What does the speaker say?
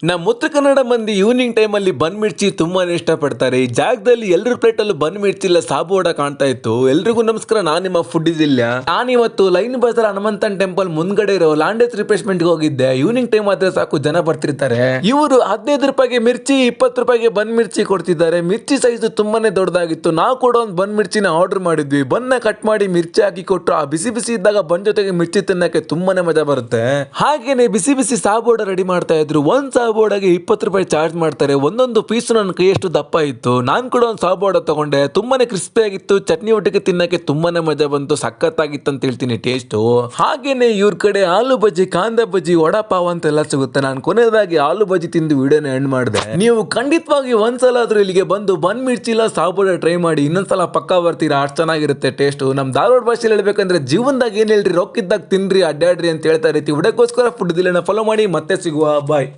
ನಮ್ಮ ಉತ್ತರ ಕನ್ನಡ ಮಂದಿ ಈವ್ನಿಂಗ್ ಟೈಮಲ್ಲಿ ಬನ್ ಮಿರ್ಚಿ ತುಂಬಾನೇ ಇಷ್ಟಪಡ್ತಾರೆ. ಈ ಜಾಗದಲ್ಲಿ ಎಲ್ಲರ ಪ್ಲೇಟಲ್ಲೂ ಬನ್ ಮಿರ್ಚಿ ಇಲ್ಲ ಸಾಬು ವಡ ಕಾಣ್ತಾ ಇತ್ತು. ಎಲ್ರಿಗೂ ನಮಸ್ಕಾರ, ನಾನು ನಿಮ್ಮ ಫುಡ್ ಇದಿಲ್ಲ. ನಾನಿವತ್ತು ಲೈನ್ ಬಜಾರ್ ಹನುಮಂತನ್ ಟೆಂಪಲ್ ಮುಂದ್ಗಡೆ ಇರೋ ಲಾಂಡೇಜ್ ರಿಪ್ಲೇಸ್ಮೆಂಟ್ ಹೋಗಿದ್ದೆ. ಈವ್ನಿಂಗ್ ಟೈಮ್ ಆದ್ರೆ ಸಾಕು ಜನ ಬರ್ತಿರ್ತಾರೆ. ಇವರು 15 ರೂಪಾಯಿಗೆ ಮಿರ್ಚಿ, 20 ರೂಪಾಯಿಗೆ ಬನ್ ಮಿರ್ಚಿ ಕೊಡ್ತಿದ್ದಾರೆ. ಮಿರ್ಚಿ ಸೈಜ್ ತುಂಬಾನೇ ದೊಡ್ಡದಾಗಿತ್ತು. ನಾವು ಕೂಡ ಒಂದು ಬನ್ ಮಿರ್ಚಿನ ಆರ್ಡರ್ ಮಾಡಿದ್ವಿ. ಬನ್ನ ಕಟ್ ಮಾಡಿ ಮಿರ್ಚಿ ಹಾಕಿ ಕೊಟ್ಟರು. ಆ ಬಿಸಿ ಬಿಸಿ ಇದ್ದಾಗ ಬನ್ ಜೊತೆಗೆ ಮಿರ್ಚಿ ತಿನ್ನಕ್ಕೆ ತುಂಬಾನೇ ಮಜಾ ಬರುತ್ತೆ. ಹಾಗೇನೆ ಬಿಸಿ ಬಿಸಿ ಸಾಬು ವಡ ರೆಡಿ ಮಾಡ್ತಾ ಇದ್ರು. ಒಂದ್ ಸಾಬು ವಡೆಗೆ 20 ರೂಪಾಯಿ ಚಾರ್ಜ್ ಮಾಡ್ತಾರೆ. ಒಂದೊಂದು ಪೀಸ್ ನನ್ನ ಕೈಯಷ್ಟು ದಪ್ಪ ಇತ್ತು. ನಾನು ಕೂಡ ಒಂದು ಸಾಬು ವಡೆ ತಗೊಂಡೆ. ತುಂಬಾನೇ ಕ್ರಿಸ್ಪಿ ಆಗಿತ್ತು. ಚಟ್ನಿ ಒಟ್ಟಿಗೆ ತಿನ್ನಕ್ಕೆ ತುಂಬಾನೇ ಮಜಾ ಬಂತು. ಸಖತ್ತಾಗಿತ್ತು ಅಂತ ಹೇಳ್ತೀನಿ ಟೇಸ್ಟ್. ಹಾಗೇನೆ ಇವ್ರ ಕಡೆ ಆಲೂ ಬಜ್ಜಿ, ಕಾಂದ ಬಜ್ಜಿ, ವಡಾ ಪಾವ್ ಅಂತೆಲ್ಲ ಸಿಗುತ್ತೆ. ನಾನು ಕೊನೆಯದಾಗಿ ಆಲೂ ಬಜ್ಜಿ ತಿಂದು ವಿಡಿಯೋನ ಎಂಡ್ ಮಾಡಿದೆ. ನೀವು ಖಂಡಿತವಾಗಿ ಒಂದ್ಸಲ ಆದ್ರೂ ಇಲ್ಲಿಗೆ ಬಂದು ಬನ್ ಮಿರ್ಚಿ ಇಲ್ಲ ಸಾಬು ವಡೆ ಟ್ರೈ ಮಾಡಿ. ಇನ್ನೊಂದ್ಸಲ ಪಕ್ಕಾ ಬರ್ತೀರಾ. ಅಷ್ಟು ಚೆನ್ನಾಗಿರುತ್ತೆ ಟೇಸ್ಟ್. ನಮ್ ಧಾರವಾಡ ಭಾಷೆಯಲ್ಲಿ ಹೇಳ್ಬೇಕಂದ್ರೆ ಜೀವನದಾಗ ಏನ್ ಹೇಳ್ರಿ, ರೊಕ್ಕಿದ್ದಾಗ ತಿನ್ರಿ, ಅಡ್ಡಾಡ್ರಿ ಅಂತ ಹೇಳ್ತಾ ಇರ್ತೀವಿ. ವಿಡಿಯೋಕ್ಕೋಸ್ಕರ ಫುಡ್ ದಿಲ್ಲ ಫಾಲೋ ಮಾಡಿ. ಮತ್ತೆ ಸಿಗುವ. ಬಾಯ್.